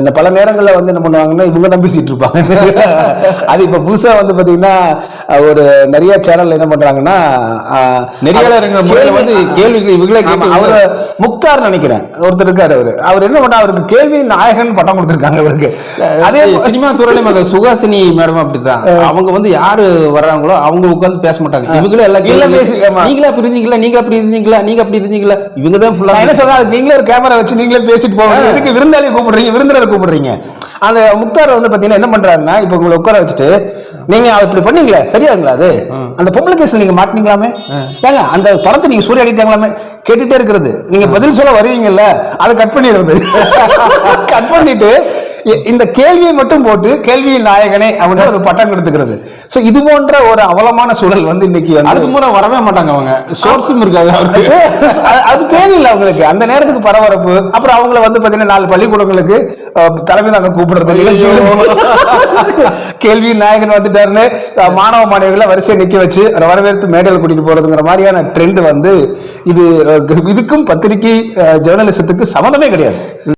இந்த பல நேரங்களில் வந்து என்ன பண்ணுவாங்கன்னா இவங்க தான் பேசிட்டு இருப்பாங்க. அது இப்ப புதுசா வந்து பாத்தீங்கன்னா ஒரு நிறைய சேனல் என்ன பண்றாங்கன்னா அவரு முக்தார் நினைக்கிறேன் ஒருத்தர் இருக்காரு, அவர் என்ன பண்ணா அவருக்கு கேள்வி நாயகன் பட்டம் கொடுத்திருக்காங்க அவருக்கு. அதே சினிமா துறையில சுகாசினி மேடம் அப்படிதான், அவங்க வந்து யாரு வர்றாங்களோ அவங்க உட்கார்ந்து பேச மாட்டாங்க, இவங்களே எல்லாம் நீங்களா அப்படி இருந்தீங்களா, நீங்க அப்படி இருந்தீங்களா, நீங்க அப்படி இருந்தீங்களா, இவங்க தான் ஃபுல்லா என்ன சொல்றா, நீங்களே ஒரு கேமரா வச்சு நீங்களே பேசிட்டு போவாங்க, எதுக்கு விருந்தாளி கூப்பிடுறீங்க, விருந்தினர் கூப்பிடுறீங்க. அந்த முக்தார் வந்து பாத்தீங்கன்னா என்ன பண்றாருன்னா, இப்ப உங்களை உட்கார வச்சுட்டு நீங்க இப்படி பண்ணீங்களே சரியாங்களா, அது அந்த பொம்பளை கேஸ் நீங்க மாட்டினீங்களாமே, ஏங்க அந்த படத்தை நீங்க சூரிய அடிட்டாங்களாமே கேட்டுட்டே இருக்கிறது, நீங்க பதில் சொல்ல வருவீங்கல்ல அதை கட் பண்ணிடுறது. கட் பண்ணிட்டு இந்த கேள்வியை மட்டும் போட்டு கேள்வியின் நாயகனே அப்படின்னு ஒரு பட்டம் கொடுத்துக்கிறது. சோ இது போன்ற ஒரு அவலமான சூழல் வந்து இன்னைக்கு அடுத்த முறை வரவே மாட்டாங்க, அவங்க சோர்ஸும் இருக்காது அவருக்கு, அது தேவையில்லை அவங்களுக்கு அந்த நேரத்துக்கு பரபரப்பு. அப்புறம் அவங்கள வந்து பாத்தீங்கன்னா 4 பள்ளிக்கூடங்களுக்கு தலைமை தாங்க கூப்பிடுறது, கேள்வியின் நாயகன் வந்துட்டாருன்னு மாணவ மாணவிகளை வரிசையை நிக்க வச்சு வரவேற்று மேடையில் கூட்டிட்டு போறதுங்கிற மாதிரியான ட்ரெண்ட் வந்து இதுக்கும் பத்திரிகை ஜேர்னலிசத்துக்கு சம்மந்தமே கிடையாது.